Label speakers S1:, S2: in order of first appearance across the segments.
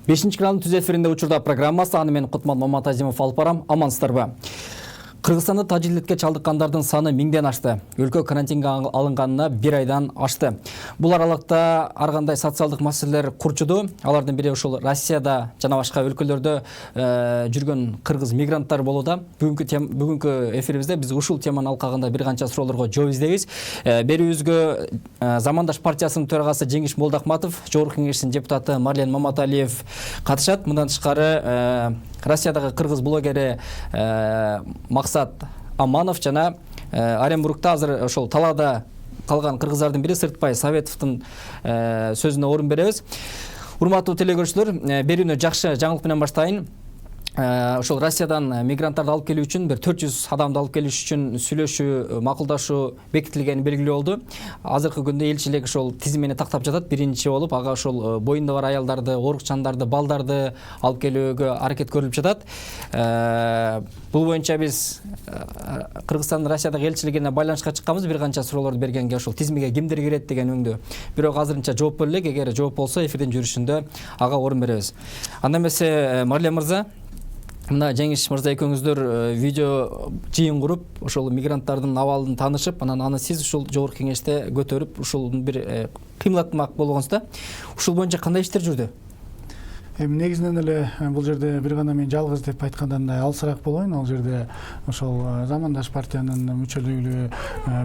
S1: 5 каналдын түз эфиринде Учурда программасы, аны мен Кутман Маматазимов алып барам. Амансыздарбы? Кыргызстанда тажилдетке чалдыккандардын саны 1000ден ашты. Өлкө карантинге алынганына 1 айдан ашты. Бул аралыкта ар кандай социалдык маселелер курчуду. Алардын бири ушул Россияда жана башка өлкөлөрдө жүргөн кыргыз мигранттар болууда. Бүгүнкү эфирибизде биз ушул теманын алкагында бир канча суроолорго жооп издейбиз. Берүүбүзгө Замандаш партиясынын төрагасы Жеңиш Молдахматов, Жогорку Кеңештин депутаты Марлен Маматалиев катышат. Мындан тышкары Россиядагы кыргыз блогери Максат Аманов жана Оренбургда азыр ошол талаада калган кыргыздардын бири Сыртбай Советовдун сөзүнө орун беребиз. Урматтуу телекөрүүчүлөр, берүүнү жакшы жаңылык менен баштайын. Ошол Россиядан мигранттарды алып келүү үчүн 400 адамды алып келиш үчүн сүйлөшүү, макулдашуу бекитилгени белгилүү болду. Азыркы күндө элчилик ошол тизимени тактап жатат. Биринчи болуп ага ошол боюнда бар аялдарды, оорукчандарды, балдарды алып келүүгө аракет көрүлүп жатат. Бул боюнча биз Кыргызстандын Россиядагы элчилигине байланышка чыкканбыз, бир канча суроолорду бергенге ошол тизимге кимдер кирет деген өңдү. Бирок азырынча жооп бере элек. Эгер жооп болсо эфирдин жүрүшүндө ага орун беребиз. Анда эмесе Марлен мырза, мына Жеңиш мырза экөөңүздөр видео жыйын куруп, ошол мигранттардын абалын таанышып, анан аны сиз ушул Жогорку Кеңеште көтөрүп, ушул бир кыймылдатмак болгонсуз да. Ушул боюнча кандай иштер жүрдү?
S2: Негизинен эле бул жерде бир гана мен жалгыз деп айткандан да алсыраак болоюн. Ал жерде ошол Замандаш партиянын мүчөлүгү,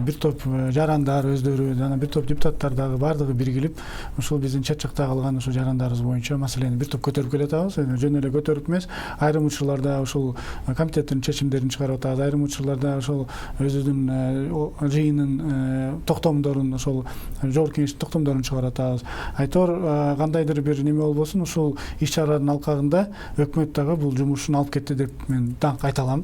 S2: бир топ жарандар өздөрү, жана бир топ депутаттар дагы бардыгы биригилип, ушул биздин чет жакта калган ушул жарандарыбыз боюнча маселени бир топ көтөрүп келатабыз. Жөн эле көтөрүп эмес, айрым учурларда ушул комитеттин чечимдерин чыгарып атабыз, айрым учурларда ошол өзүбүздүн жыйынын токтомдорун, ошол Жогорку Кеңештин токтомдорун чыгарып атабыз. Айтор кандайдыр бир неме болбосун, ушул иш-чаранын алкагында өкмөт дагы бул жумушун алып кетти деп мен даңк айта алам.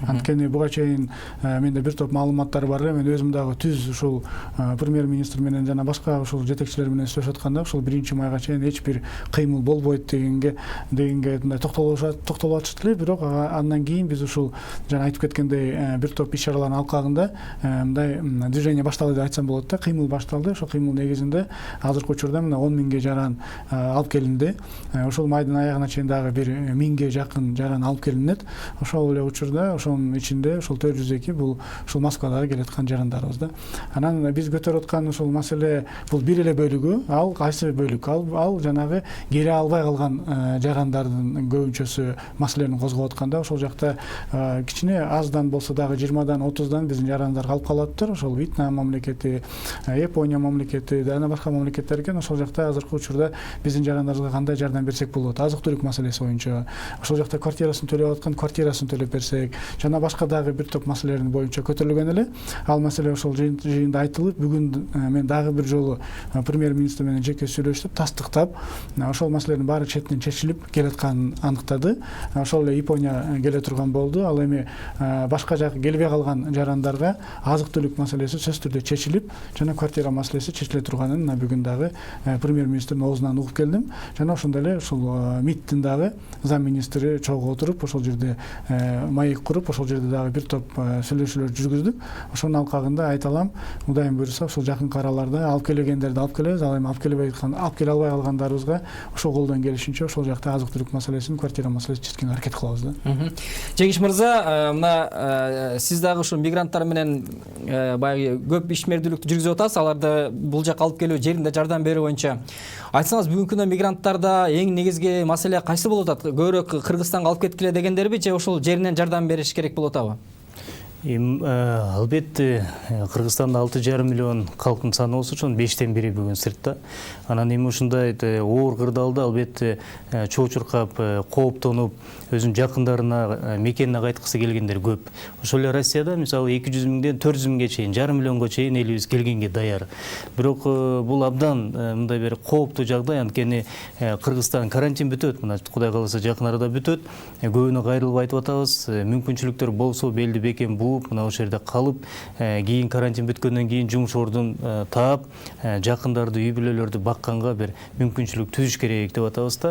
S2: Анткени буга чейин менде бир топ маалыматтар бар эле. Мен өзүм дагы түз ушул премьер-министр менен жана башка ушул жетекчилер менен сүйлөшүп атканда ушул 1 майга чейин эч бир кыймыл болбойт дегенге мындай токтолуп атышты эле. Бирок андан кийин биз ушул жана айтып кеткендей бир топ иш-чаралардын алкагында мындай движение башталды деп айтсам болот да. Кыймыл башталды. Ошол кыймыл негизинде азыркы учурда мына 10 000ге жаран алып келинди. Ошол майдын аягына чейин дагы бир 1000ге жакын жаран алып келинет. Ошол эле учурда ошонун ичинде ошол 402 бул ушул Москвадагы келаткан жарандарыбыз да. Анан биз көтөрүп аткан ушул маселе бул бир эле бөлүгү. Ал кайсы бөлүк? Ал жанагы келе албай калган жарандардын көбүнчөсү маселени козгоп атканда, ошол жакта кичине аздан болсо дагы 20дан 30дан биздин жарандар калып калаттыр. Ошол Вьетнам мамлекети, Япония мамлекети, жана башка мамлекеттер экен. Ошол жакта азыркы учурда биздин жарандарыбызга кандай жардам берсек болот? Азык-түлүк маселеси боюнча, ошол жакта квартирасын төлөп аткан квартирасын төлөп берсек, жана башка дагы бир топ маселелердин боюнча көтөрүлгөн эле. Ал маселе ошол жыйында айтылып, бүгүн мен дагы бир жолу премьер-министр менен жеке сүйлөшүп, тастыктап, ошол маселелердин баары четинен чечилип келатканын аныктады. Ошол эле Япония келе турган болду. Ал эми башка жак келбей калган жарандарга азык-түлүк маселеси сөзсүз түрдө чечилип, жана квартира маселеси чечиле турганын бүгүн дагы премьер-министрдин оозунан угуп келдим. Жана ошондой эле ушул МИДтин дагы зам министри чогуу отуруп, ошол жерде маек куруп, ошол жерде дагы бир топ сүйлөшүүлөр жүргүздүк. Ошонун алкагында айта алам, Кудайым буйруса, ушул жакынкы араларда алып келгендерди алып келебиз. Ал эми алып келе албай калгандарыбызга ошол колдон келишинче ошол жакта азык-түлүк маселесин, квартира маселесин чечкенге аракет кылабыз да.
S1: Жеңиш мырза, мына сиз дагы ушул мигранттар менен баягы көп ишмердүүлүктү жүргүзүп атасыз. Аларды бул жака алып келүү, жеринде жардам берүү боюнча. Айтсаңыз, бүгүнкү күндө мигранттарда эң негизги маселе кайсы болуп атат? Көбүрөөк Кыргызстанга алып кеткиле дегендерби же ошол жеринен жардам бериш керек болуп атабы?
S3: Албетте Кыргызстанда 6,5 миллион калктын саны болсо, ошонун 5тен бири бүгүн сыртта. Анан эми ушундай оор кырдаалда албетте чоочуркап, кооптонуп, өзүнүн жакындарына, мекенине кайткысы келгендер көп. Ошол эле Россияда мисалы 200 000ден 400 000ге чейин, жарым миллионго чейин элибиз келгенге даяр. Бирок бул абдан мындай бир кооптуу жагдай, анткени Кыргызстан карантин бүтөт, мына Кудай кааласа жакын арада бүтөт. Көбүнө кайрылып айтып атабыз, мүмкүнчүлүктөр болсо белди бекен мына ошол жерде калып, кийин карантин бүткөндөн кийин жумуш ордун таап, жакындарды, үй бүлөлөрдү бакканга бир мүмкүнчүлүк түзүш керек деп атабыз да.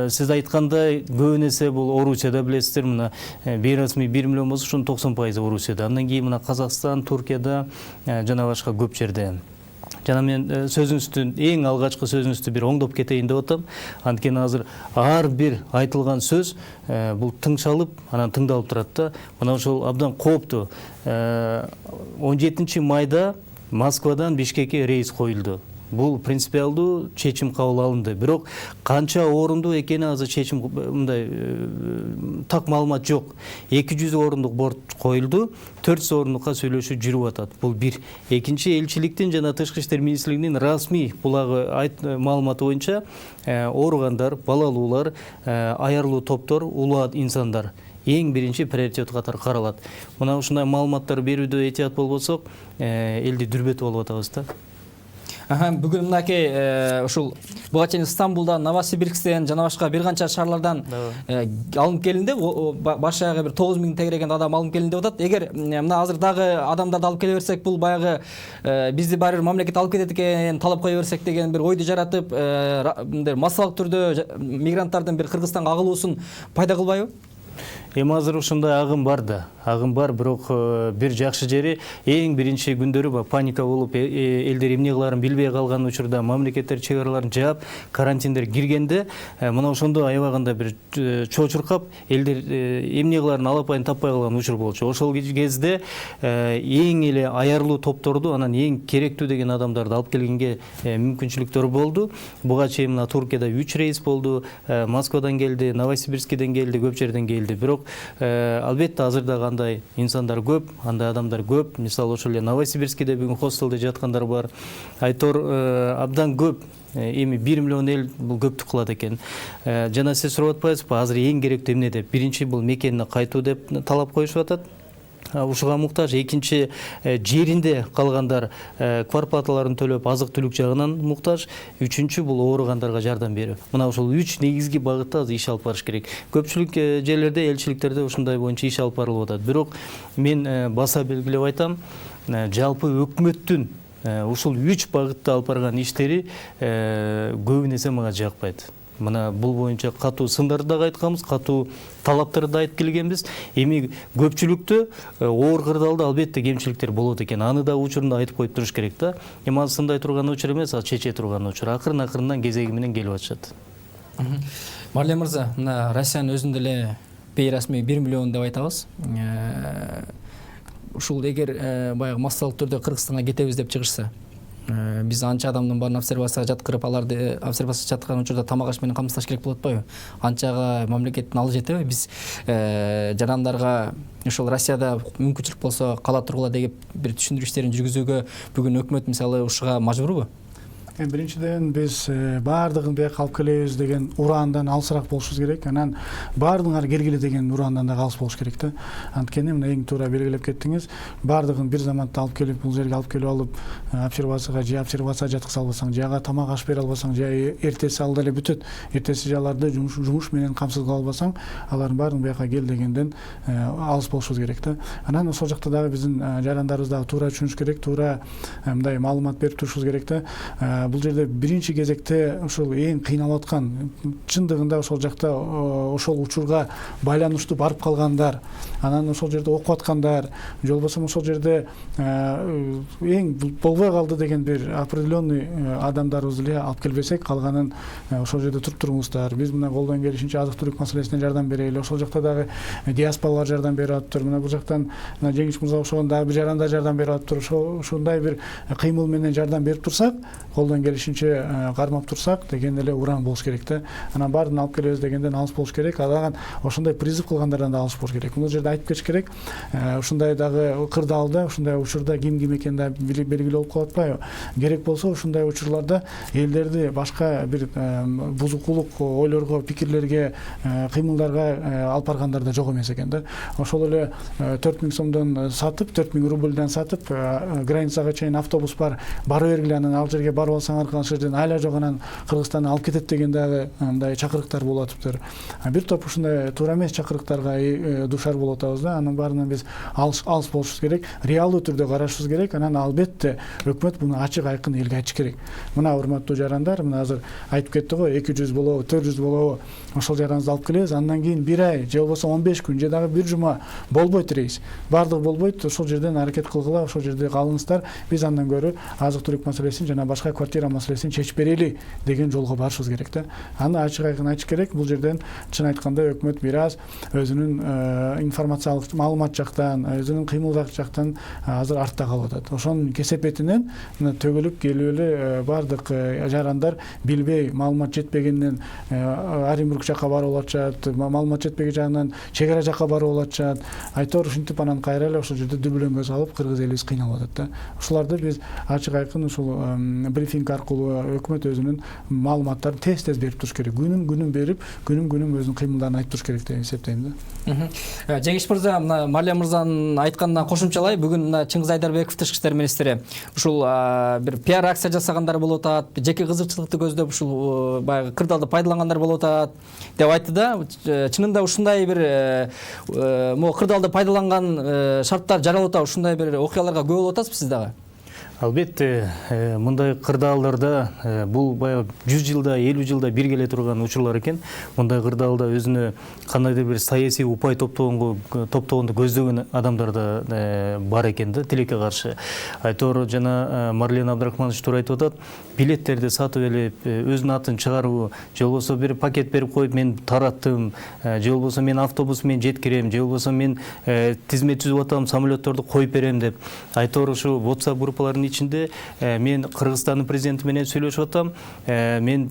S3: Сиз айткандай, көбүн эсе бул Орусияда билесиздер, мына бейрасмий 1 миллион болсо, ошонун 90% Орусияда. Андан кийин мына Казакстан, Туркияда жана башка көп жерде. жана мен сөзүңүздүн эң алгачкы сөзүңүздү бир оңдоп кетейин деп атам. Анткени азыр ар бир айтылган сөз бул тыңшалып, анан тыңдалып турат да. Мына ошол абдан кооптуу. 17 майда Москвадан Бишкекке рейс коюлду. Бул принципиалдуу чечим кабыл алынды. Бирок канча орунду экени азыр чечим мындай так маалымат жок. 200 орундук борт коюлду, 400 орундукка сүйлөшүү жүрүп атат. Бул бир. Экинчи, элчиликтин жана Тышкы иштер министрлигинин расмий булагы маалыматы боюнча ооругандар, балалуулар, аярлуу топтор, улуу инсандар эң биринчи приоритет катары каралат. Мына ушундай маалыматтар берүүдө этият болбосок, элди дүрбөтүп алып атабыз да.
S1: Бүгүн мынакей ушул буга чейин Стамбулдан, Новосибирсктен жана башка бир канча шаарлардан алынып келинди. Баш аягы бир 9000 тегереген адам алынып келинди деп атат. Эгер мына азыр дагы адамдарды алып келе берсек, бул баягы бизди баары бир мамлекет алып кетет экен, талап кое берсек деген бир ойду жаратып, мындай массалык түрдө мигранттардын бир Кыргызстанга агылуусун пайда кылбайбы?
S3: Эми азыр ушундай агым бар да. Агым бар, бирок бир жакшы жери эң биринчи күндөрү паника болуп, элдер эмне кыларын билбей калган учурда мамлекеттер чек араларын жаап, карантиндер киргенде, мына ошондо аябаганда бир чочуркап, элдер эмне кыларын алапайын таппай калган учур болчу. Ошол кезде эң эле аярлуу топторду, анан эң керектүү деген адамдарды алып келгенге мүмкүнчүлүктөр болду. Буга чейин мына Туркияда 3 рейс болду, Москвадан келди, Новосибирскиден келди, көп жерден келди. Бирок албетте азырда андай инсандар көп, андай адамдар көп. Мисалы ошол эле Новосибирскиде бүгүн хостелде жаткандар бар. Айтор абдан көп. Эми 1 миллион эл бул көптүк кылат экен. Жана сиз сурап атпайсызбы, азыр эң керектүү эмне деп? Биринчи бул мекенине кайтуу деп талап коюшуп атат. Ушуга муктаж. Экинчи, жеринде калгандар квартплаталарын төлөп азык түлүк жагынан муктаж. Үчүнчү, бул ооругандарга жардам берүү. Мына ошол 3 негизги багытта иш алып барыш керек. Көпчүлүк жерлерде, элчиликтерде ушундай боюнча иш алып барылып атат. Бирок мен баса белгилеп айтам, жалпы өкмөттүн ушул 3 багытта алып барган иштери көбүн эсе мага жакпайт. Мына бул боюнча катуу сындарды да айтканбыз, катуу талаптарды да айтып келгенбиз. Эми көпчүлүктө оор кырдаалда албетте кемчиликтер болот экен. Аны да учурунда айтып коюп туруш керек да. Эми азыр сындай турган учур эмес, а чече турган учур. Акырын-акырындан кезеги менен келип атышат.
S1: Марлен мырза, мына Россиянын өзүндө эле бейрасмий 1 миллион деп айтабыз. Ушул эгер баягы массалык түрдө Кыргызстанга кетебиз деп чыгышса, биз анча адамдын баарын обсервацияга жаткырып, аларды обсервацияга жаткырган учурда тамак аш менен камсыздаш керек болот атпайбы? Анчага мамлекеттин алы жетеби? Биз жарандарга ошол Россияда мүмкүнчүлүк болсо кала тургула деген бир түшүндүрүү иштерин жүргүзүүгө бүгүн өкмөт мисалы ушуга мажбурбу?
S2: Биринчиден биз баардыгын бияка алып келебиз деген ураандан алысыраак болушубуз керек. Анан баардыгыңар келгиле деген ураандан да алыс болуш керек да. Анткени мына эң туура белгилеп кеттиңиз. Баардыгын бир заматта алып келип, бул жерге алып келип алып, обсервацияга жаткыза албасаң, жага тамак аш бере албасаң, эртеси ал деле бүтөт. Эртеси аларды жумуш менен камсыз кыла албасаң, алардын баарын бияка кел дегенден алыс болушубуз керек да. Анан ошол жакта дагы биздин жарандарыбыз дагы туура түшүнүш керек, туура мындай маалымат берип турушубуз керек да. Бул жерде биринчи кезекте ошол эң кыйналып аткан, чындыгында ошол жакта ошол учурга байланыштуу барып калгандар, анан ошол жерде окуп аткандар, же болбосо ошол жерде эң болбой калды деген бир определенный адамдарыбызды эле алып келбесек, калганын ошол жерде туруп туруңуздар. Биз мына колдон келишинче азык-түлүк маселесине жардам берели. Ошол жакта дагы диаспоралар жардам берип атыптыр. Мына бул жактан Жеңиш мырза ошого дагы бир жарандар жардам берип атыптыр. Ошондой бир кыймыл менен жардам берип турсак, колдон келишинче кармап турсак деген эле уран болуш керек да. Анан баарын алып келебиз дегенден алыс болуш керек. Алаган ошондой призыв кылгандардан да алыс болуш керек. Бул жерде айтып кетиш керек. Ушундай дагы кырдаалда, ушундай учурда ким экен да белгилүү болуп калып атпайбы? Керек болсо ушундай учурларда элдерди башка бир бузукулук ойлорго, пикирлерге, кыймылдарга алып баргандар да жок эмес экен да. Ошол эле 4000 сомдон сатып, 4000 рубльдан сатып, границага чейин автобус бар, бара бергиле, анан ал жерге барып алсаңар ошол жерден айла жок анан Кыргызстанды алып кетет деген дагы мындай чакырыктар болуп атыптыр. Бир топ ушундай туура эмес чакырыктарга душар болуп атабыз да. Анын баарынан биз алыс болушубуз керек, реалдуу түрдө карашыбыз керек. Анан албетте өкмөт буну ачык айкын элге айтыш керек. Мына урматтуу жарандар, мына азыр айтып кетти го, 200 болобу, 400 болобу, ошол жараныбызды алып келебиз. Андан кийин 1 ай же болбосо 15 күн же дагы 1 жума болбойт рейс. Бардыгы болбойт. Ошол жерден аракет кылгыла, ошол жерде калыңыздар. Биз андан көрө азык-түлүк маселесин жана башка квартира маселесин чечип берели деген жолго барышыбыз керек да. Аны ачык айкын айтыш керек. Бул жерден чын айтканда өкмөт бир аз өзүнүн информациялык маалымат жактан, өзүнүн кыймыл жактан азыр артта калып атат. Ошонун кесепетинен мына төгүлүп келип эле бардык жарандар билбей, маалымат жетпегенден Оренбург жака барып атышат, маалымат жетпеген жагынан чек ара жака барып атышат. Айтор ушинтип анан кайра эле ошол жерде дүбүлөңгө салып кыргыз элибиз кыйналып атат да. Ошолорду биз ачык айкын ушул брифинг аркылуу өкмөт өзүнүн маалыматтарын тез берип туруш керек. Күнүн берип, күнүн өзүнүн кыймылдарын айтып туруш керек деп эсептейм да.
S1: Жеңиш мырза, мына Мария мырзанын айтканына кошумчалай, бүгүн мына Чыңгыз Айдарбеков тышкы иштер министри ушул бир пиар акция жасагандар болуп атат, жеке кызыкчылыкты көздөп ушул баягы кырдаалды пайдалангандар болуп атат деп айтты да. Чынында ушундай бир могу кырдаалды пайдаланган шарттар жаралып атат, ушундай бир окуяларга көп болуп атасызбы сиз дагы?
S3: Албетте, мындай кырдаалдарда бул баягы 100 жылда, 50 жылда бир келе турган учурлар экен. Мындай кырдаалда өзүнө кандайдыр бир саясий упай топтогонду көздөгөн адамдар да бар экен да, тилекке каршы. Айтор жана Марлен Абдрахманович туура айтып атат, билеттерди сатып элеп, өзүнүн атын чыгаруу, же болбосо бир пакет берип коюп, мен тараттым, же болбосо мен автобус менен жеткирем, же болбосо мен тизмет түзүп атам, самолетторду коюп берем деп. Айтор ушу WhatsApp группаларынын ичинде мен Кыргызстандын президенти менен сөйлөшүп атам, мен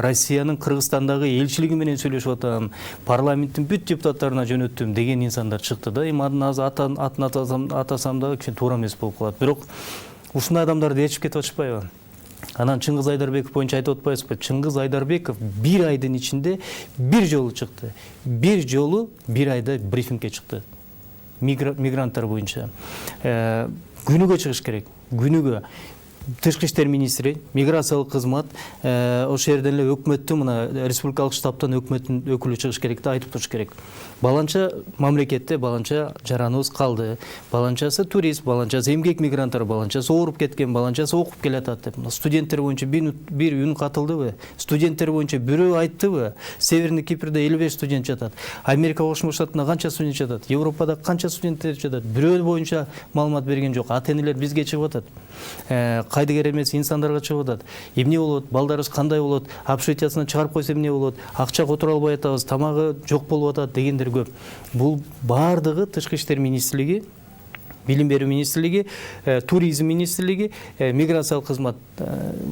S3: Россиянын Кыргызстандагы элчилиги менен сөйлөшүп атам, парламенттин бүт депутаттарына жөнөттүм деген инсандар чыкты да. Эми атын атасам да кичине туура эмес болуп калат. Бирок ушундай адамдарды ээрчип кетип атышпайбы? Анан Чыңгыз Айдарбеков боюнча айтып атпайсызбы? Чыңгыз Айдарбеков бир айдын ичинде бир жолу чыкты. Бир жолу бир айда брифингке чыкты. Мигранттар боюнча. Күнүгө чыгыш керек. Күнүгө тышкы иштер министри, миграциялык кызмат, ошол жерден эле өкмөттүн мына республикалык штабтан өкмөттүн өкүлү чыгыш керек да, айтып туруш керек. Баланча мамлекетте баланча жараныбыз калды. Баланчасы турист, баланчасы эмгек мигранттар, баланчасы ооруп кеткен, баланчасы окуп келатат деп. Студенттер боюнча бир үн катылдыбы? Студенттер боюнча бирөө айттыбы? Северный Кипрде 55 студент жатат. Америка Кошмо Штатында канча студент жатат? Европада канча студенттер жатат? Бирөө боюнча маалымат берген жок. Ата-энелер бизге чыгып атат. Кайдыгер эмес инсандарга чыгып атат. Эмне болот? Балдарыбыз кандай болот? Общежитиясынан чыгарып койсо эмне болот? Акча которо албай атабыз, тамагы жок болуп атат дегендер көп. Бул бардыгы тышкы иштер министрлиги, билим берүү министрлиги, туризм министрлиги, миграциялык кызмат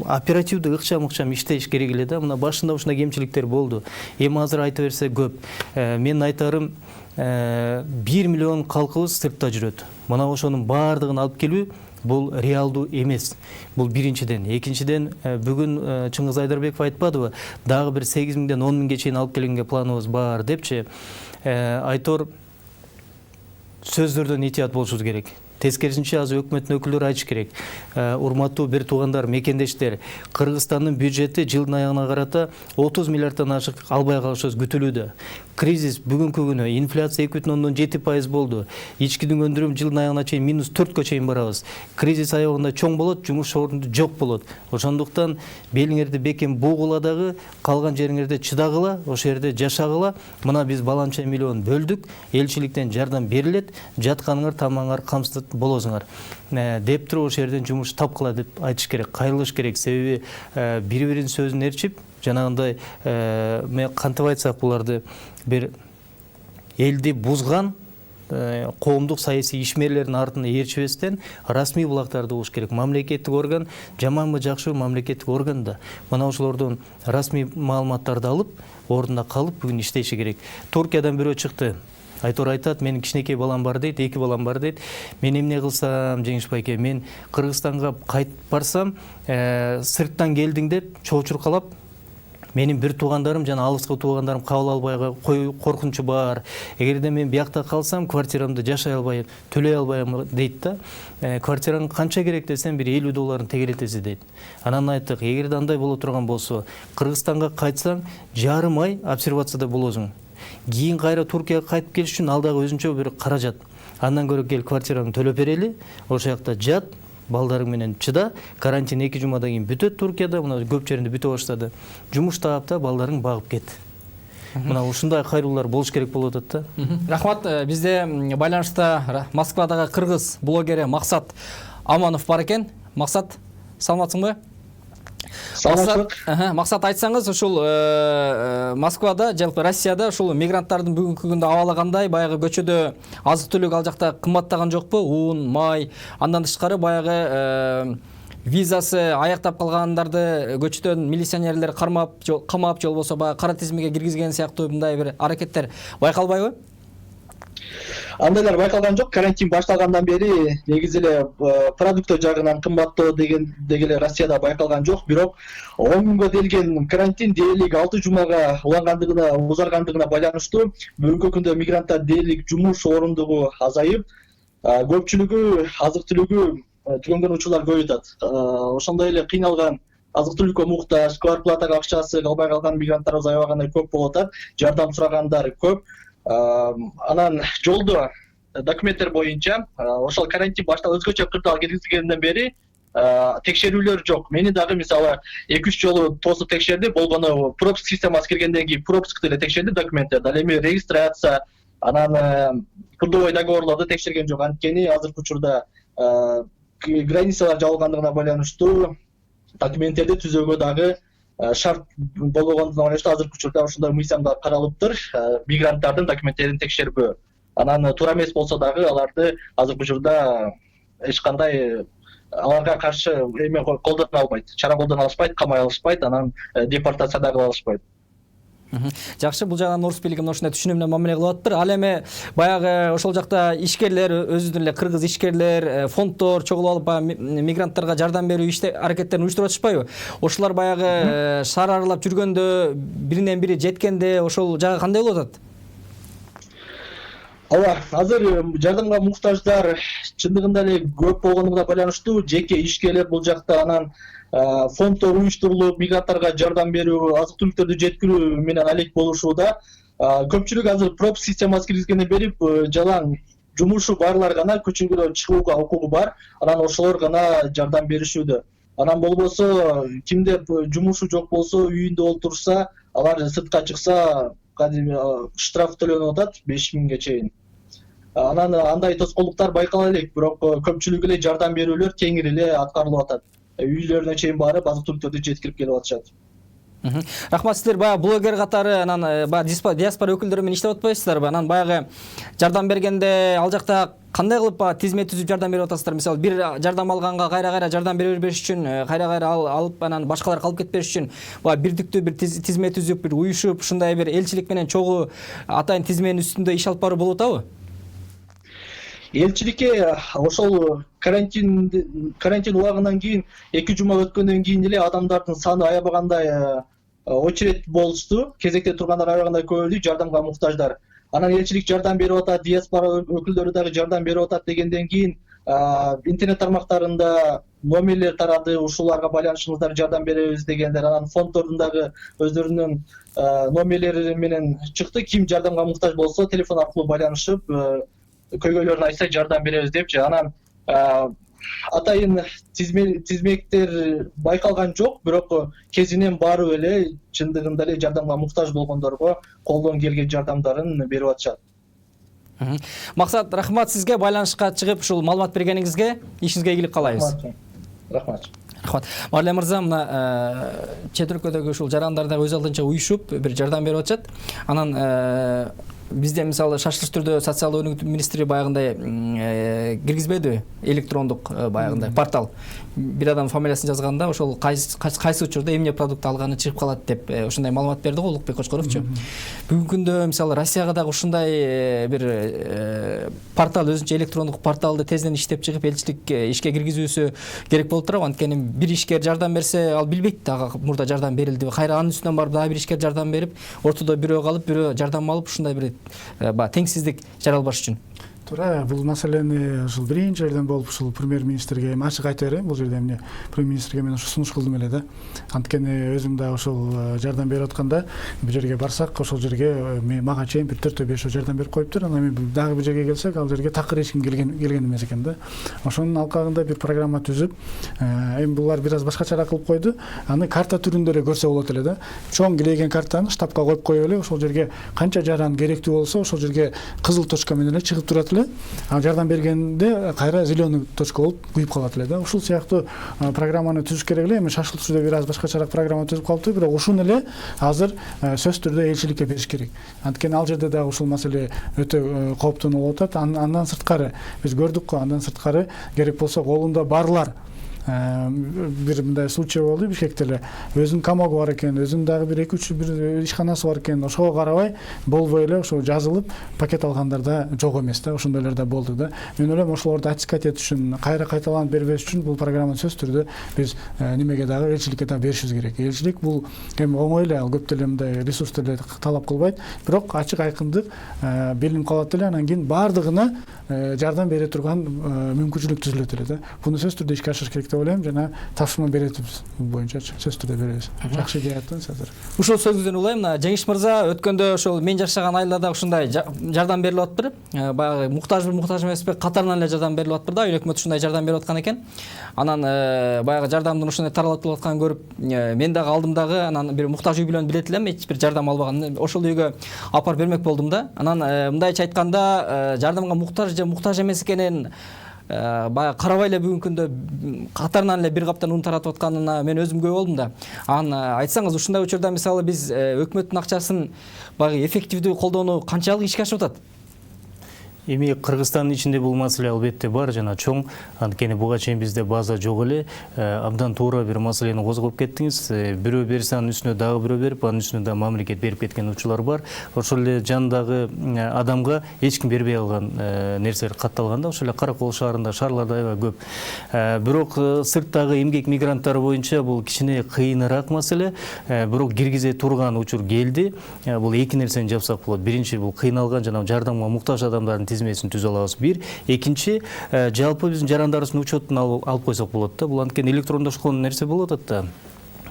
S3: оперативдүү ыкчам иштеш керек эле да. Мына башында ушундай кемчиликтер болду. Эми азыр айта берсе көп. Мен айтарым, 1 миллион калкыбыз сыртта жүрөт. Мына ошонун бардыгын алып келүү бул реалдуу эмес. Бул биринчиден. Экинчиден, бүгүн Чыңгыз Айдарбеков айтпадыбы? Дагы бир 8 миңден 10 миңге чейин алып келгенге планыбыз бар депчи. Айтор сөздөрдөн этият болушубуз керек. Тескерисинче азыр өкмөттүн өкүлдөрү айтыш керек. Урматтуу бир туугандар, мекендештер, Кыргызстандын бюджети жылдын аягына карата 30 миллиарддан ашык албай калышыбыз күтүлүүдө. Кризис бүгүнкү күнү инфляция 2,7% болду. Ичкидин өндүрүм жылдын аягына чейин -4 чейин барабыз. Кризис аягында чоң болот, жумуш орунду жок болот. Ошондуктан белиңерди бекем бугула дагы, калган жериңерде чыдагыла, ошол жерде жашагыла. Мына биз баланча миллион бөлдүк, элчиликтен жардам берилет, жатканыңар тамаңар камсыз болосуңар деп туруп ошол жерден жумуш тапкыла деп айтыш керек, кайрылыш керек. Себеби бири-биринин сөзүн ээрчип, жанагындай мен кантип айтсак буларды бир элди бузган коомдук саясий ишмерлердин артына ээрчибестен расмий булактарды болуш керек. Мамлекеттик орган жаманбы жакшыбы мамлекеттик орган да. Мына ошолордон расмий маалыматтарды алып, ордунда калып бүгүн иштеши керек. Туркиядан бирөө чыкты. Айтор айтат, менин кичинекей балам бар дейт, 2 балам бар дейт. Мен эмне кылсам, Жеңиш байке, мен Кыргызстанга кайтып барсам, сырттан келдиң деп чоочуркалап менин бир туугандарым жана алыскы туугандарым кабыл албай коркунучу бар. Эгерде мен биякта калсам, квартирамды жашай албайм, төлөй албайм дейт да. Квартираң канча керек десем, бир $50 тегелетеси дейт. Анан айттык, эгерде андай боло турган болсо, Кыргызстанга кайтсаң, жарым ай обсервацияда болосуң. Кийин кайра Туркияга кайтып келиш үчүн алдагы өзүнчө бир каражат. Андан көрө кел квартираңды төлөп берели, ошол жакта жат, балдарың менен чыда. Карантин 2 жумадан кийин бүтөт Туркияда, мына көп жеринде бүтө баштады. Жумуш таап да балдарың багып кет. Мына ушундай кайрылуулар болуш керек болуп атат да.
S1: Рахмат, бизде байланышта Москвадагы кыргыз блогери Максат Аманов бар экен. Максат, саламатсыңбы? Максат, айтсаңыз, ушул Москвада, жалпы Россияда ушул мигранттардын бүгүнкү күндө абалы кандай? Баягы көчөдө азык-түлүк ал жакта кымбаттаган жокпу? Уун, май, андан тышкары баягы визасы аяктап калгандарды көчөдөн милиционерлер камап, же болбосо баягы кара тизмеге киргизген сыяктуу мындай бир аракеттер байкалбайбы?
S4: Андайлар байкалган жок. Карантин башталгандан бери негизи эле продукттор жагынан кымбаттоо дегеле Россияда байкалган жок. Бирок 10 күнгө делген карантин дээрлик 6 жумага узаргандыгына байланыштуу бүгүнкү күндө мигранттар дээрлик жумуш орундугу азайып, көпчүлүгү азык-түлүгү түгөнгөн учурлар көп атат. Ошондой эле кыйналган азык-түлүккө муктаж, квартплатага акчасы калбай калган мигранттар азайбагандай көп болуп атат. Жардам сурагандар көп. Анан жолдо документтер боюнча ошол карантин башталып өзгөчө кырдаал киргизилгенден бери текшерүүлөр жок. Мени дагы мисалы 2-3 жолу тосуп текшерди, болгону пропуск системасы киргенден кийин пропуск деле текшерди документтерди. Ал эми регистрация, анан трудовой договорлорду текшерген жок. Анткени азыркы учурда границалар жабылгандыгына байланыштуу документтерди түзүүгө дагы шарт болгондугuna байланыштуу азыркы учурда ушундай мыйзамдар каралыптыр. Мигранттардын документтерин текшербөө. Анан туура эмес болсо дагы аларды азыркы учурда эч кандай аларга каршы эме колдоно албайт. Чара колдоно алышпайт, камай алышпайт, анан депортация да кыла алышпайт.
S1: Жакшы, бул жагынан орус бийлиги ушундай түшүнүү менен мамиле кылып атыптыр. Ал эми баягы ошол жакта ишкерлер, өзүнүн эле кыргыз ишкерлер, фонддор чогулуп алып мигранттарга жардам берүү аракеттерин уюштуруп атышпайбы? Ошолор баягы шаар аралап жүргөндө, биринен бири жеткенде ошол жагы кандай болуп атат?
S4: Ооба, азыр жардамга муктаждар чындыгында эле көп болгондугуна байланыштуу жеке ишкерлер бул жакта, анан фонддор уюштурулуп мигранттарга жардам берүү, азык-түлүктөрдү жеткирүү менен алек болушууда. Көпчүлүк азыр пропуск системасы киргизгенден бери жалаң жумушу барлар гана көчөгө чыгууга укугу бар, анан ошолор гана жардам беришүүдө. Анан болбосо кимде жумушу жок болсо, үйүндө олтурса, алар сыртка чыкса, штраф төлөнүп атат 5000 чейин. Анан андай тоскоолдуктар байкала элек, бирок көпчүлүгү эле жардам берүүлөр кеңири эле аткарылып атат. Үйлөрүнө чейин барып азык-түлүктөрдү жеткирип келип атышат.
S1: Рахмат, сиздер баягы блогер катары, анан баягы диаспора өкүлдөрү менен иштеп атпайсыздарбы? Анан баягы жардам бергенде ал жакта кандай кылып тизме түзүп жардам берип атасыздар? Мисалы бир жардам алганга кайра жардам бере бербеш үчүн, кайра алып анан башкалар калып кетпеш үчүн баягы бирдиктүү бир тизме түзүп, бир уюшуп, ушундай бир элчилик менен чогуу атайын тизменин үстүндө иш алып баруу болуп атабы?
S4: Элчиликке ошол карантин убагынан кийин 2 жума өткөндөн кийин эле адамдардын саны аябагандай очередь болушту. Кезекте тургандар аябагандай көбөйдү, жардамга муктаждар. Анан элчилик жардам берип атат, диаспора өкүлдөрү дагы жардам берип атат дегенден кийин интернет тармактарында номерлер тарады, ушуларга байланышыңыздар, жардам беребиз дегендер. Анан фонддордун дагы өздөрүнүн номерлери менен чыкты. Ким жардамга муктаж болсо, телефон аркылуу байланышып, көйгөйлөрүн айтса жардам беребиз депчи. Анан атайын тизмектер байкалган жок, бирок кезинен барып эле чындыгында эле жардамга муктаж болгондорго колдон келген жардамдарын берип атышат.
S1: Максат, рахмат сизге, байланышка чыгып ушул маалымат бергениңизге, ишиңизге ийгилик каалайбыз.
S4: Рахмат.
S1: Рахмат. Марле мырза, мына чет өлкөдөгү ушул жарандар да өз алдынча уюшуп бир жардам берип атышат. Анан Бизде мисалы шашлык түрдө социалдык өнүгүү министри баягындай киргизбедиби электрондук баягындай портал. Бир адам фамилиясын жазганда ошол кайсы учурда эмне продукт алганы чыгып калат деп ушундай маалымат берди го Улукбек Кочкоровчу. Бүгүнкү күндө мисалы Россияга дагы ушундай бир портал, өзүнчө электрондук порталды тезден иштеп чыгып элчилик ишке киргизүүсү керек болуп турат. Анткени бир ишкер жардам берсе, ал билбейт дагы мурда жардам берилдиби. Кайра анын үстүнөн барып дагы бир ишкер жардам берип, ортодо бирөө калып, бирөө жардам алып, ушундай бир теңсиздик жаралбаш үчүн.
S2: Туура, бул маселени ушул биринчи жерден болуп ушул премьер-министрге ачык айта берем. Бул жерде эмне премьер-министрге мен ушу сунуш кылдым эле да. Анткени өзүм да ушул жардам берип атканда бир жерге барсак, ошол жерге мага чейин бир 4-5 жардам берип коюптур. Анан мен дагы бир жерге келсек, ал жерге такыр эч ким келген эмес экен да. Ошонун алкагында бир программа түзүп, эми булар бир аз башкачараак кылып койду. Аны карта түрүндө эле көрсө болот эле да. Чоң килейген картаны штабка коюп коюп эле, ошол жерге канча жаран керектүү болсо, ошол жерге кызыл точка менен эле чыгып турат. А жардам бергенде кайра зеленый точка болуп күйүп калат эле да. Ушул сыяктуу программаны түзүш керек эле. Эми шашлык түрдө бир аз башкачараак программа түзүп калыптыр, бирок ушуну эле азыр сөз түрдө элчиликке бериш керек. Анткени ал жерде да ушул маселе өтө кооптуу болуп атат. Андан сырткары биз көрдүк го, андан сырткары керек болсо колунда барлар бир мындай случай болду Бишкекте эле. Өзүнүн камагы бар экен, өзүнүн дагы бир 2-3 бир ишканасы бар экен. Ошого карабай болбой эле ошо жазылып пакет алгандар да жок эмес да. Ошондойлор да болду да. Мен ойлойм ошолорду аттестат этиш үчүн, кайра кайталанып бербеш үчүн бул программаны сөз түрдө биз немеге дагы элчиликке дагы беришибиз керек. Элчилик бул эми оңой эле, ал көп деле мындай ресурс деле талап кылбайт, бирок ачык айкындык билинип калат эле, анан кийин баардыгына жардам бере турган мүмкүнчүлүк түзүлөт эле да. Буну сөз түрдө ишке ашырыш керек деп ойлойм, жана тапшырма беребиз боюнча сөз түрдө беребиз. Жакшы идея айттыңыз азыр.
S1: Ушул сөзүңүздөн улайм, Жеңиш мырза, өткөндө ошол мен жашаган айылдарда ушундай жардам берилип атпыр. Баягы муктажбы, муктаж эмеспи, катарынан эле жардам берилип атпыр да, өкмөт ушундай жардам берип аткан экен. Анан баягы жардамдын ушундай таралып атканын көрүп, мен дагы алдым дагы, анан бир муктаж үй бүлөнү билет элем, эч бир жардам албаган. Ошол үйгө апарып бермек болдум да. Анан мындайча айтканда, жардамга муктаж же муктаж эмес экенин баягы карабай эле бүгүнкү күндө катарынан эле бир каптан ун таратып атканына мен өзүм күбө болдум да. Анан айтсаңыз, ушундай учурда мисалы биз өкмөттүн акчасын баягы эффективдүү колдонуу канчалык ишке ашып атат?
S3: Эми Кыргызстандын ичинде бул маселе албетте бар жана чоң, анткени буга чейин бизде база жок эле. Абдан туура бир маселени козгоп кеттиңиз. Бирөө берсе анын үстүнө дагы бирөө берип, анын үстүнө да мамлекет берип кеткен учурлар бар. Ошол эле жандагы адамга эч ким бербей алган нерселер катталганда, ошол эле Каракол шаарында, шаарларда аябай көп. Бирок сырттагы эмгек мигранттары боюнча бул кичине кыйыныраак маселе. Бирок киргизе турган учур келди. Бул эки нерсени жапсак болот. Биринчи, бул кыйналган жана жардамга муктаж адамдардын тизмесин түзө алабыз. Бир, экинчи, жалпы биздин жарандарыбыздын учетун алып койсок болот да. Бул анткени электрондошкон нерсе болуп атат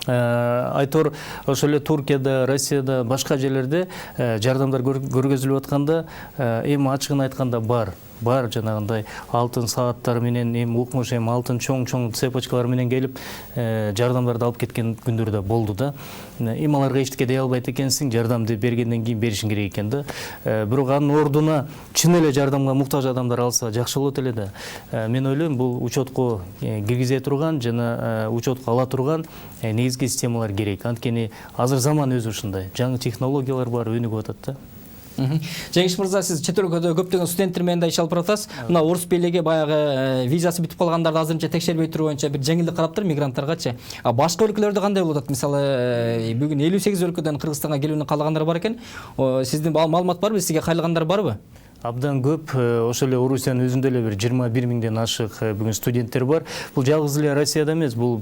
S3: да. Айтор ошол эле Туркияда, Россияда, башка жерлерде жардамдар көргөзүлүп атканда, эми ачыгын айтканда бар жанагындай алтын сааттар менен, эми укмуш, эми алтын чоң цепочкалар менен келип жардамдарды алып кеткен күндөр да болду да. Эми аларга эчтеке дей албайт экенсиң, жардамды бергенден кийин беришиң керек экен да. Бирок анын ордуна чын эле жардамга муктаж адамдар алса жакшы болот эле да. Мен ойлойм, бул учетко киргизе турган жана учетко ала турган негизги системалар керек. Анткени азыр заман өзү ушундай. Жаңы технологиялар бар, өнүгүп атат да.
S1: Жеңиш мырза, сиз чет өлкөдө көптөгөн студенттер менен да иш алып баратасыз. Мына орус бийлиги баягы визасы бүтүп калгандарды азырынча текшербей туруу боюнча бир жеңилдик караптыр мигранттаргачы. Башка өлкөлөрдө кандай болуп атат? Мисалы, бүгүн 58 өлкөдөн Кыргызстанга келүүнү каалагандар бар экен. Сиздин маалымат барбы? Сизге кайрылгандар барбы?
S3: Абдан көп, ошол эле Орусиянын өзүндө эле бир 21 миңден ашык бүгүн студенттер бар. Бул жалгыз эле Россияда эмес, бул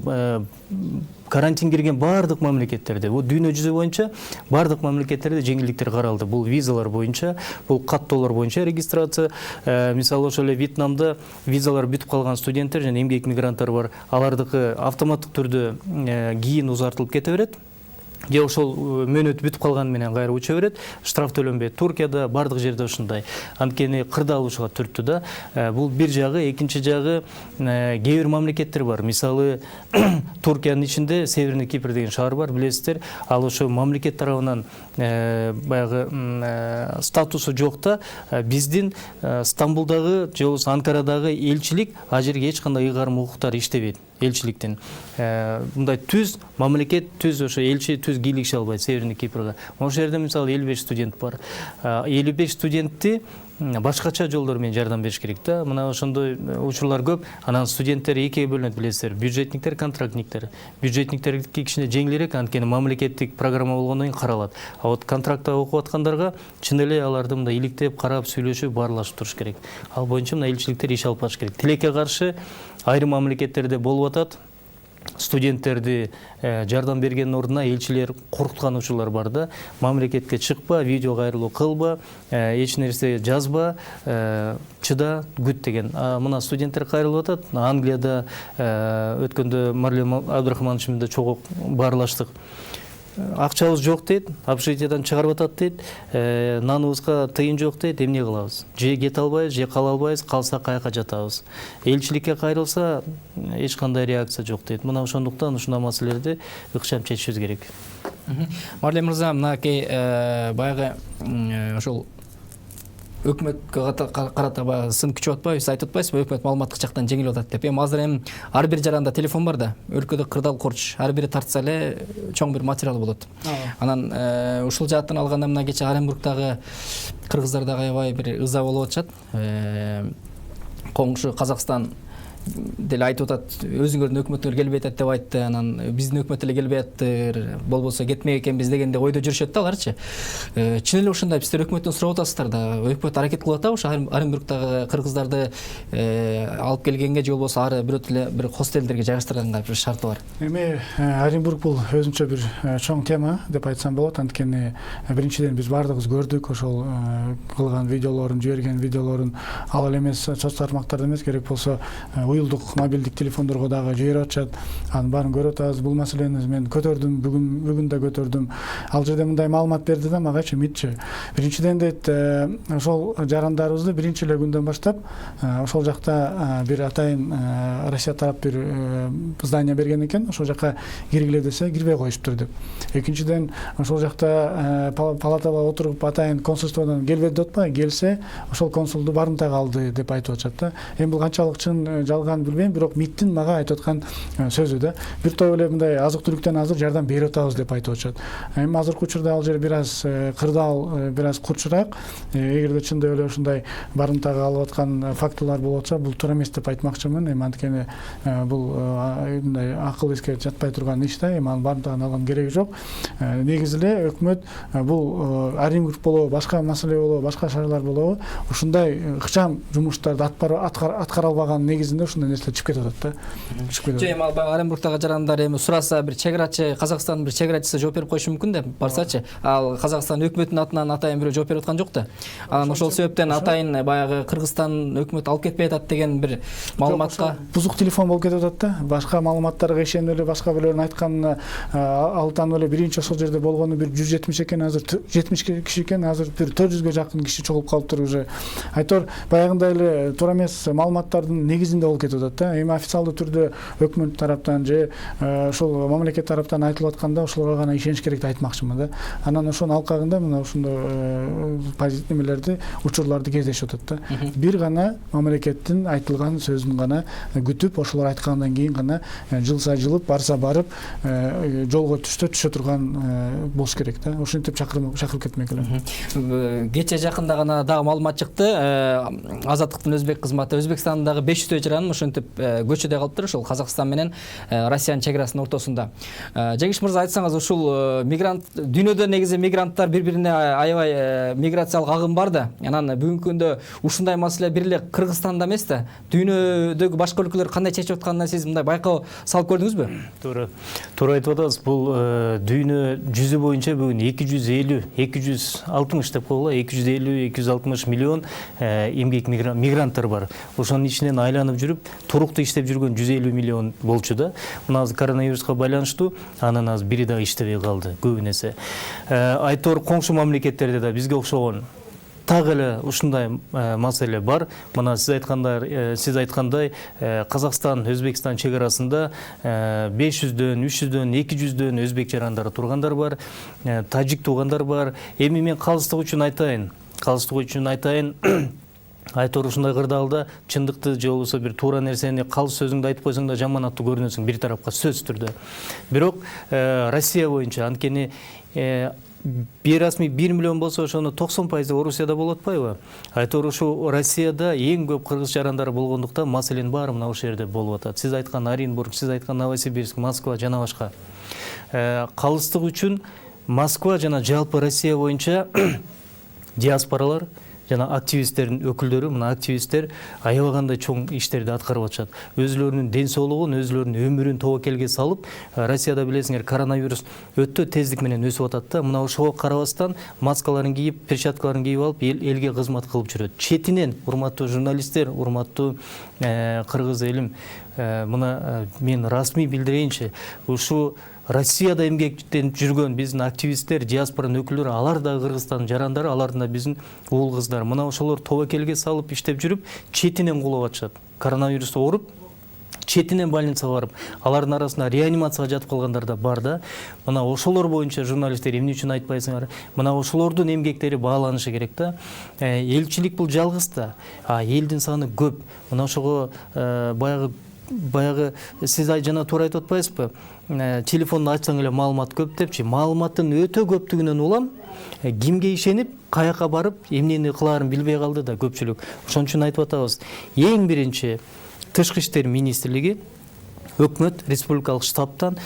S3: карантин кирген бардык мамлекеттерде, бул дүйнө жүзү боюнча бардык мамлекеттерде жеңилдиктер каралды. Бул визалар боюнча, бул каттоолор боюнча регистрация. Мисалы ошол эле Вьетнамда визалар бүтүп калган студенттер жана эмгек мигранттар бар. Алардыкы автоматтык түрдө кийин узартылып кете берет. Же ошол мөөнөт бүтүп калганы менен кайра уча берет, штраф төлөнбөйт. Туркияда бардык жерде ушундай. Анткени кырдаалышка түрттү да. Бул бир жагы, экинчи жагы кээ бир мамлекеттер бар. Мисалы Туркиянын ичинде Северный Кипр деген шаар бар, билесиздер. Ал ошо мамлекет тарабынан баягы статусу жок да. Биздин Стамбулдагы же болбосо Анкарадагы элчилик а жерге эч кандай ыйгарым укуктар иштебейт. Элчиликтен мындай түз мамлекет, түз ошо элчи, түз өзү кийлигише албайт Северный Кипрга. Ошол жерде мисалы 55 студент бар. 55 студентти башкача жолдор менен жардам бериш керек да. Мына ошондой учурлар көп. Анан студенттер экиге бөлүнөт, билесиздер. Бюджетниктер, контрактниктер. Бюджетниктер кичине жеңилирээк, анткени мамлекеттик программа болгондон кийин каралат. А вот контрактта окуп аткандарга чын эле аларды мындай иликтеп, карап, сүйлөшүп, баарлашып туруш керек. Ал боюнча мына элчиликтер иш алып барыш керек. Тилекке каршы айрым мамлекеттерде болуп атат. Студенттерди жардам берген ордуна элчилер коркуткан учурлар бар да. Мамлекетке чыкпа, видео кайрылуу кылба, эч нерсе жазба, чыда, күт деген. Мына студенттер кайрылып атат. Англияда өткөндө Марлем Абдрахманович менен чогуу баарлаштык. Акчабыз жок дейт, общежитиядан чыгарып атат дейт, наныбызга тыйын жок дейт, эмне кылабыз? Же кете албайбыз, же кала албайбыз, калса каяка жатабыз. Элчиликке кайрылса, эч кандай реакция жок дейт. Мына ошондуктан ушундай маселелерди ыкчам чечишибиз керек.
S1: Марлем мырза, мынакей баягы ошол өкмөткө карата сын күчүп атпайбы, сиз айтып атпайсызбы, өкмөт маалыматтык жактан жеңилип атат деп. Эми азыр ар бир жаранда телефон бар да, өлкөдө кырдаал корч, ар бири тартса эле чоң бир материал болот. Анан ушул жааттан алганда мына кече Оренбургдагы кыргыздар дагы аябай бир ыза болуп атышат. Коңшу Казакстан деле айтып атат, өзүңөрдүн өкмөтүңөр келбей атат деп айтты. Анан биздин өкмөт эле келбей атыр, болбосо кетмек экенбиз дегенде ойдо жүрүшөт да аларчы. Чын эле ушундай сиздер өкмөттөн сурап атасыздар да, өкмөт аракет кылып атабы ушу Оренбургдагы кыргыздарды алып келгенге же болбосо ары бирөт эле бир хостелдерге жайгаштырганга бир шарты бар.
S2: Эми Оренбург бул өзүнчө бир чоң тема деп айтсам болот, анткени биринчиден биз баардыгыбыз көрдүк ошол кылган видеолорун, жиберген видеолорун, ал эле эмес соц тармактарда эмес, керек болсо уюлдук мобилдик телефондорго дагы жиберип атышат. Анын баарын көрүп атабыз. Бул маселени мен көтөрдүм, бүгүн да көтөрдүм. Ал жерде мындай маалымат берди да магачы митчи. Биринчиден дейт, ошол жарандарыбызды биринчи эле күндөн баштап ошол жакта бир атайын Россия тарап бир здание берген экен. Ошол жака киргиле десе кирбей коюштур деп. Экинчиден ошол жакта палатага отуруп атайын консульстводон келбеди деп атпайбы, келсе ошол консулду барымтага алды деп айтып атышат да. Эми бул канчалык чын жалган билбейм, бирок МИДтин мага айтып аткан сөзү да. Бир топ эле мындай азык-түлүктөн азыр жардам берип атабыз деп айтып атышат. Эми азыркы учурда ал жер бир аз кырдаал, бир аз курчураак. Эгерде чындап эле ушундай барымтага алып аткан фактылар болуп атса, бул туура эмес деп айтмакчымын. Эми анткени бул мындай акыл эске жатпай турган иш да. Эми анын барымтагын алган кереги жок. Негизи эле өкмөт бул Оренбург болобу, башка маселе болобу, башка шаарлар болобу, ушундай ыкчам жумуштарды аткара албаган негизинде ушундай нерселер чыгып кетип атат да.
S1: Эми ал Оренбургдагы жарандар эми сураса бир чеграчы, Казакстандын бир чеграчысы жооп берип коюшу мүмкүн да, барсачы. Ал Казакстан өкмөтүнүн атынан атайын бирөө жооп берип аткан жок да. Анан ошол себептен атайын баягы Кыргызстан өкмөтү алып кетпей атат деген бир маалыматка
S2: бузук телефон болуп кетип атат да. Башка маалыматтарга ишенип эле башка бирлердин айтканына алтанып эле биринчи ошол жерде болгону бир 170 экен, азыр 70 киши экен, азыр бир 400гө жакын киши чогулуп калыптыр уже. Айтор баягындай эле туура эмес маалыматтардын негизинде болуп кетип атат да. Эми официалдуу түрдө өкмөт тараптан же ошол мамлекет тараптан айтылып атканда ошолорго гана ишениш керек деп айтмакчымын да. Анан ошонун алкагында мына ушундай позитивлерди, учурларды кездешип атат да. Бир гана мамлекеттин айтылган сөзүн гана күтүп, ошолор айткандан кийин гана жылса жылып, барса барып, жолго түшө турган болуш керек да. Ошентип чакырып кетмек эле.
S1: Кече жакында гана дагы маалымат чыкты. Азаттыктын өзбек кызматы Өзбекстандагы 500 жаран ошентип көчөдө калыптыр, ошол Казакстан менен Россиянын чеграсынын ортосунда. Жеңиш мырза, айтсаңыз, ушул дүйнөдө негизи мигранттар бири-бирине аябай миграциялык агым бар да. Анан бүгүнкү күндө ушундай маселе бир эле Кыргызстанда эмес да, дүйнөдөгү башка өлкөлөр кандай чечип атканын сиз мындай байкоо салып көрдүңүзбү?
S3: Туура айтып атасыз. Бул дүйнө жүзү боюнча бүгүн 250-260 деп коелу, 250-260 миллион эмгек мигранттар бар. Ошонун ичинен айланып жүрүп, туруктуу иштеп жүргөн 150 миллион болчу да. Мына азыр коронавируска байланыштуу анан азыр бири дагы иштебей калды көбүнесе. Айтор коңшу мамлекеттерде да бизге окшогон так эле ушундай маселе бар. Мына сиз айткандай Казакстан, Өзбекстан чегарасында 500дөн, 300дөн, 200дөн өзбек жарандары тургандар бар, тажик туугандар бар. Эми мен калыстык үчүн айтайын. айтор ушундай кырдаалда чындыкты же болбосо бир туура нерсени калыс сөзүңдү айтып койсоң да жаман аттуу көрүнөсүң бир тарапка сөзсүз түрдө. Бирок Россия боюнча анткени бейрасмий 1 миллион болсо ошону 90% Орусияда болуп атпайбы? Айтор ушу Россияда эң көп кыргыз жарандары болгондуктан маселенин баары мына ушул жерде болуп атат. Сиз айткан Оренбург, сиз айткан Новосибирск, Москва жана башка. Калыстык үчүн Москва жана жалпы Россия боюнча диаспоралар жана активисттердин өкүлдөрү, мына активисттер аябагандай чоң иштерди аткарып атышат. Өзүлөрүнүн ден соолугун, өзүлөрүнүн өмүрүн тобокелге салып, Россияда билесиңер коронавирус өтө тездик менен өсүп атат да. Мына ошого карабастан маскаларын кийип, перчаткаларын кийип алып, элге кызмат кылып жүрөт. Четинен, урматтуу журналисттер, урматтуу кыргыз элим, мына мен расмий билдирейинчи, ушу Россияда эмгектенип жүргөн биздин активисттер, диаспоранын өкүлдөрү, алар да Кыргызстандын жарандары, алар да биздин уул кыздар. Мына ошолор тобокелге салып иштеп жүрүп, четинен кулап атышат. Коронавирусты ооруп, четинен больницага барып, алардын арасында реанимацияга жатып калгандар да бар да. Мына ошолор боюнча журналисттер эмне үчүн айтпайсыңар? Мына ошолордун эмгектери бааланышы керек да. Элчилик бул жалгыз да, элдин саны көп. Мына ошого баягы сиз жана туура айтып атпайсызбы? Телефонду ачсаң эле маалымат көп депчи. Маалыматтын өтө көптүгүнөн улам кимге ишенип, каяка барып, эмнени кылаарын билбей калды да көпчүлүк. Ошон үчүн айтып атабыз. Эң биринчи Тышкы иштер министрлиги, өкмөт, республикалык штабтан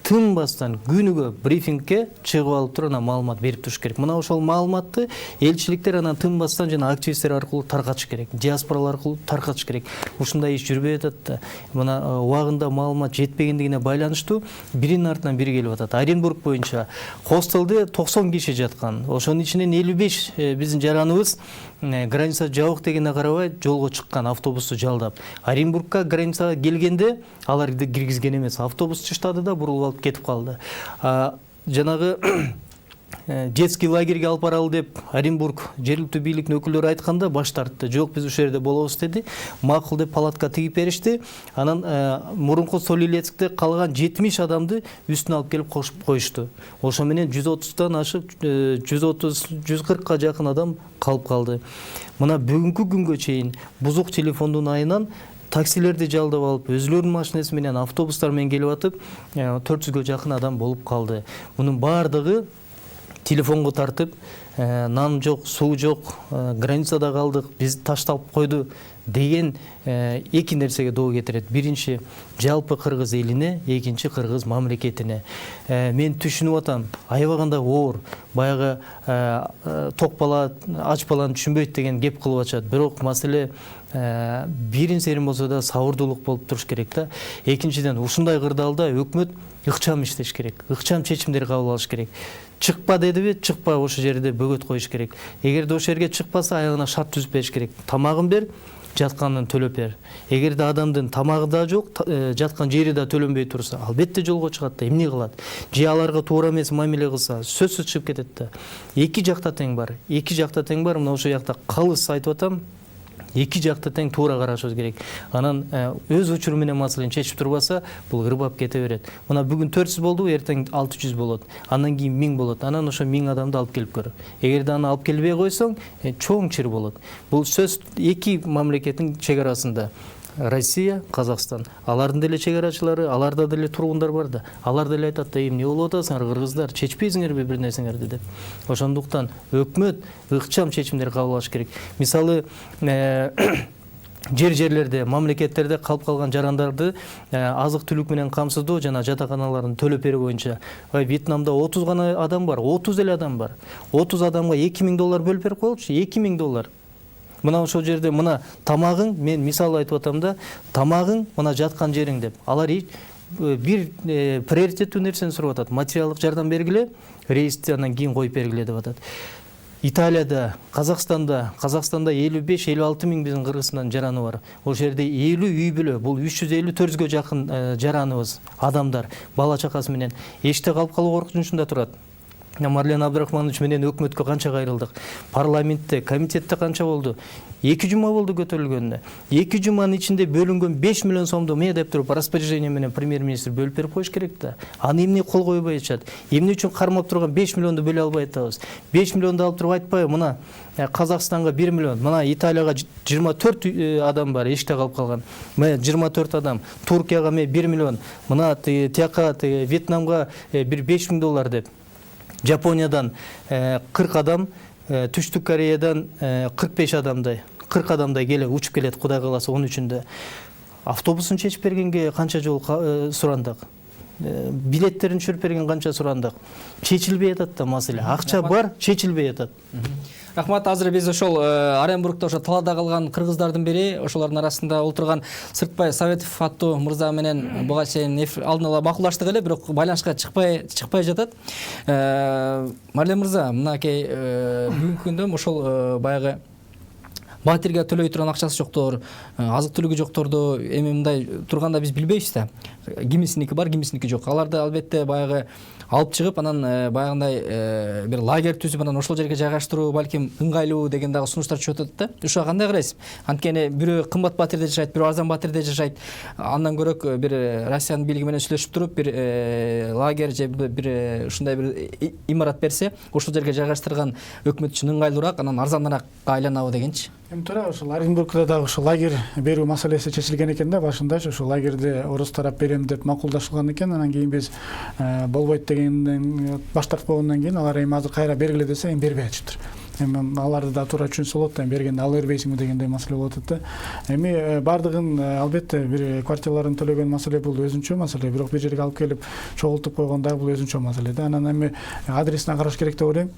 S3: тынбастан күнүгө брифингке чыгып алып туруп анан маалымат берип туруш керек. Мына ошол маалыматты элчиликтер анан тынбастан жана активисттер аркылуу таркатыш керек, диаспоралар аркылуу таркатыш керек. Ушундай иш жүрбөй атат да. Мына убагында маалымат жетпегендигине байланыштуу биринин артынан бири келип атат. Оренбург боюнча хостелде 90 киши жаткан. Ошонун ичинен 55 биздин жараныбыз граница жабык дегенге карабай жолго чыккан автобусту жалдап. Оренбургка границага келгенде аларды киргизген эмес. Автобус чыштады да бурулуп алып кетип калды. Жанагы детский лагерьге алып баралы деп Оренбург жергиликтүү бийликтин өкүлдөрү айтканда баш тартты. Жок, биз ушул жерде болобуз деди. Макул деп палатка тигип беришти. Анан мурунку Солилецкте калган 70 адамды үстүнө алып келип коюшту. Ошо менен 130тан ашык 140ка жакын адам калып калды. Мына бүгүнкү күнгө чейин бузук телефондун айынан таксилерди жалдап алып, өзүлөрүнүн машинеси менен, автобустар менен келип атып, 400гө жакын адам болуп калды. Мунун баардыгы телефонго тартып, нан жок, суу жок, границада калдык, биз ташталып койду деген эки нерсеге доо кетирет. Биринчи жалпы кыргыз элине, экинчи кыргыз мамлекетине. Мен түшүнүп атам, аябаганда оор, баягы ток бала ач баланы түшүнбөйт деген кеп кылып атышат. Бирок маселе бирин серин болсо да сабырдуулук болуп туруш керек да. Экинчиден ушундай кырдаалда өкмөт ыкчам иштеш керек, ыкчам чечимдер кабыл алыш керек. Чыкпа дедиби, чыкпа, ошол жерде бөгөт коюш керек. Эгерде ошол жерге чыкпаса, аягына шарт түзүп бериш керек. Тамагын бер, жатканын төлөп бер. Эгерде адамдын тамагы да жок, жаткан жери да төлөнбөй турса, албетте жолго чыгат да, эмне кылат? Же аларга туура эмес мамиле кылса, сөзсүз чыгып кетет да. Эки жакта тең бар. Эки жакта тең бар. Мына ошол жакта калыс айтып атам. Эки жакта тең туура карашыбыз керек. Анан өз учуру менен маселени чечип турбаса, бул ырбап кете берет. Мына бүгүн 400 болду, эртең 600 болот. Андан кийин 1000 болот. Анан ошо 1000 адамды алып келип көр. Эгерде аны алып келбей койсоң, чоң чыр болот. Бул сөз эки мамлекеттин чек арасында. Россия, Казакстан. Алардын деле чек арачылары, аларда деле тургундар бар да. Алар деле айтат да, эмне болуп атасыңар кыргыздар, чечпейсиңерби бир нерсеңерди деп. Ошондуктан өкмөт ыкчам чечимдер кабыл алыш керек. Мисалы, жерлерде, мамлекеттерде калып калган жарандарды азык түлүк менен камсыздоо жана жатаканаларын төлөп берүү боюнча. Вьетнамда 30 гана адам бар, 30 эле адам бар. 30 адамга $2000 бөлүп берип коелучу, $2000. Мына ошол жерде мына тамагың, мен мисал айтып атам да, тамагың, мына жаткан жериң деп. Алар бир приоритеттүү нерсени сурап атат. Материалдык жардам бергиле, рейсти анан кийин коюп бергиле деп атат. Италияда, Казакстанда 55-56 миң биздин Кыргызстандын жараны бар. Ошол жерде 50 үй бүлө, бул 350-400гө жакын жараныбыз, адамдар, бала чакасы менен эшикте калып калуу коркунучунда турат. Марлен Абдрахманович менен өкмөткө канча кайрылдык, парламентте, комитетте канча болду? 2 жума болду көтөрүлгөнүнө. 2 жуманын ичинде бөлүнгөн 5 миллион сомду эмне деп туруп распоряжение менен премьер-министр бөлүп берип коюш керек да. Аны эмне кол койбой атышат? Эмне үчүн кармап турган 5 миллионду бөлө албай атабыз? 5 миллионду алып туруп айтпайбы, мына Казакстанга 1 миллион, мына Италияга 24 адам бар, эшикте калып калган. Мына 24 адам, Туркияга 1 миллион, мына тияка Вьетнамга бир $5,000 деп. Жапониядан 40 адам, Түштүк Кореядан 45 адамдай, 40 адамдай келип учуп келет, Кудай кааласа 13-үндө. Автобусын чечип бергенге канча жол сурандык? Билеттерин чөп берген канча сурандык? Чечилбей атат да маселе. Акча бар, чечилбей атат.
S1: Рахмат, азыр биз ошол Оренбургда ошо талаада калган кыргыздардын бири, ошолордун арасында отурган Сыртбай Советов аттуу мырза менен буга чейин алдын ала макулдаштык эле, бирок байланышка чыкпай жатат. Марлен мырза, мынакей бүгүнкү күндө ошол баягы батирге төлөй турган акчасы жоктор, азык түлүгү жокторду эми мындай турганда биз билбейбиз да. Кимисиники бар, кимисиники жок. Аларды албетте баягы алып чыгып, анан баягындай бир лагерь түзүп, анан ошол жерге жайгаштыруу балким ыңгайлуу деген дагы сунуштар чыгып атат да. Ушуга кандай карайсыз? Анткени бирөө кымбат батирде жашайт, бирөө арзан батирде жашайт. Андан көрөк бир Россиянын бийлиги менен сүйлөшүп туруп, бир лагерь же бир ушундай бир имарат берсе, ошол жерге жайгаштырган өкмөт үчүн ыңгайлуураак, анан арзаныраак айланабы дегенчи.
S2: Эми туура ошол Оренбургда дагы ошол лагерь берүү маселеси чечилген экен да, башындачы ошол лагерди орус тарап берем деп макулдашылган экен. Анан кийин биз болбойт дегенден баш тартпогондон кийин алар эми азыр кайра бергиле десе эми бербей атышыптыр. Эми аларды да туура түшүнсө болот да, бергенде ала бербейсиңби дегендей маселе болот да. Эми бардыгын албетте бир квартираларын төлөгөн маселе бул өзүнчө маселе, бирок бир жерге алып келип чогултуп койгон дагы бул өзүнчө маселе да. Анан эми адресине караш керек деп ойлойм.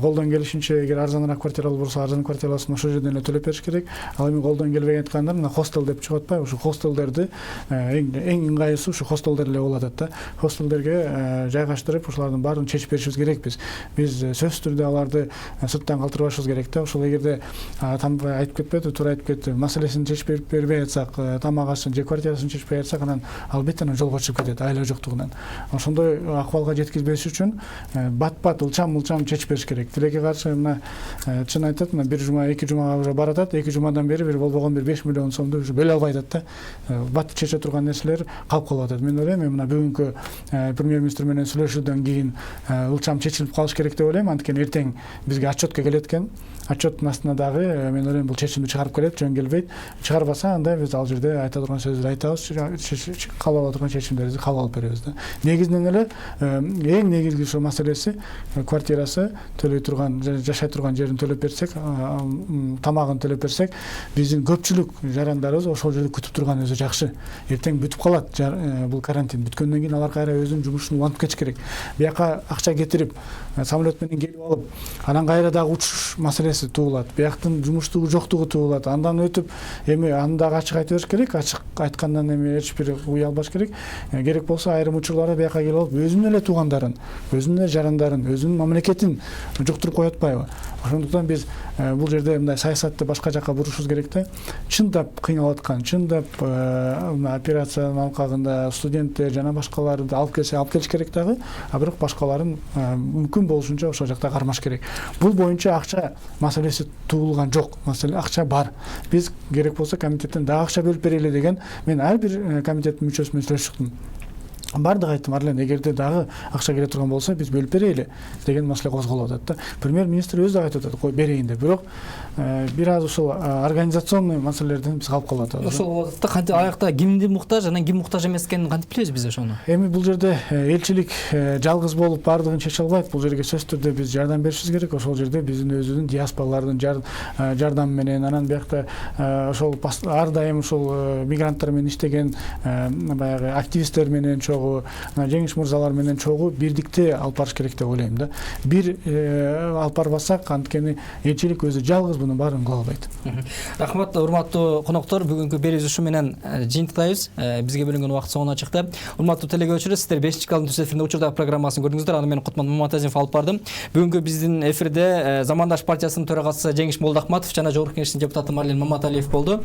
S2: Колдон келишинче эгер арзаныраак квартиралар болсо, арзан квартираласын ошол жерден эле төлөп бериш керек. Ал эми колдон келбеген айткандар мына хостел деп чыгып атпайбы? Ушу хостелдерди эң ыңгайлысы ушу хостелдер эле болуп атат да. Хостелдерге жайгаштырып, ушулардын баарын чечип беришибиз керекпиз. Биз сөзсүз түрдө аларды сырттан калтырбашыбыз керек да. Ошол эгерде айтып кетпеди, туура айтып кетти. Маселесин чечип бербей атсак, тамак ашын же квартирасын чечип бербей атсак, анан албетте жолго чыгып кетет айла жоктугунан. Ошондой акыбалга жеткизбеш үчүн бат-бат ылчам чечип бериш керек. Тилекке каршы мына чын айтат, мына 1 жума, 2 жумага уже баратат. 2 жумадан бери бир болбогон бир 5 миллион сомду уже бөлө албай атат да. Бат чече турган нерселер калып калып атат. Мен ойлойм, мына бүгүнкү премьер-министр менен сүйлөшүүдөн кийин ылчам чечилип калыш керек деп ойлойм. Анткени эртең бизге отчетко келет экен. Отчеттун астына дагы мен ойлойм бул чечимди чыгарып келет, жөн келбейт. Чыгарбаса анда биз ал жерде айта турган сөздү айтабыз, кабыл ала турган чечимдерди кабыл алып беребиз да. Негизинен эле эң негизги ошо маселеси квартирасы төлөй турган, жашай турган жерин төлөп берсек, тамагын төлөп берсек, биздин көпчүлүк жарандарыбыз ошол жерде күтүп турган өзү жакшы. Эртең бүтүп калат бул карантин. Бүткөндөн кийин алар кайра өзүнүн жумушун улантып кетиш керек. Бияка акча кетирип, самолет менен келип алып, анан кайра дагы учуш маселеси туулат. Бияктын жумуштугу жоктугу туулат. Андан өтүп, эми аны дагы ачык айта бериш керек. Ачык айткандан эми эч бир уй албаш керек. Керек болсо айрым учурларда бияка келип алып, өзүнүн эле туугандарын, өзүнүн эле жарандарын, өзүнүн мамлекетин жуктуруп коюп атпайбы? Ошондуктан биз бул жерде мындай саясатты башка жакка бурушубуз керек да. Чындап кыйналып аткан, чындап операциянын алкагында студенттер жана башкаларды алып келиш керек дагы, а бирок башкаларын мүмкүн болушунча ошол жакта кармаш керек. Бул боюнча акча маселеси туулган жок. Маселе акча бар. Биз керек болсо комитеттен дагы акча бөлүп берели деген мен ар бир комитеттин мүчөсү менен сүйлөшүп чыктым. Бардык айттым, Арлен, эгерде дагы акча келе турган болсо биз бөлүп берели деген маселе козголуп атат да. Премьер-министр өзү дагы айтып атат, кой берейин деп. Бирок бир аз ошол организационный маселелерден биз калып калып атабыз.
S1: Ошол убакытта кантип аякта кимди муктаж, анан ким муктаж эмес экенин кантип билебиз биз ошону?
S2: Эми бул жерде элчилик жалгыз болуп бардыгын чече албайт. Бул жерге сөзсүз түрдө биз жардам беришибиз керек. Ошол жерде биздин өзүбүздүн диаспоралардын жардамы менен, анан биякта ошол ар дайым ошол мигранттар менен иштеген баягы активисттер менен чогуу, жеңиш мырзалар менен чогуу бирдикте алып барыш керек деп ойлойм да. Бир алып барбасак, анткени элчилик өзү жалгыз мунун баарын кыла албайт.
S1: Рахмат, урматтуу коноктор, бүгүнкү берүүбүз ушу менен жыйынтыктайбыз. Бизге бөлүнгөн убакыт соңуна чыкты. Урматтуу телегөөчүлөр, сиздер 5-калын түз эфиринде Учурда программасын көрдүңүздөр. Аны мен Кутман Маматазимов алып бардым. Бүгүнкү биздин эфирде Замандаш партиясынын төрагасы Жеңиш Молдахматов жана Жогорку Кеңештин депутаты Марлен Маматалиев болду.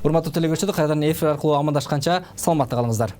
S1: Урматтуу телегөөчүлөр, кайрадан эфир аркылуу амандашканча саламатта калыңыздар.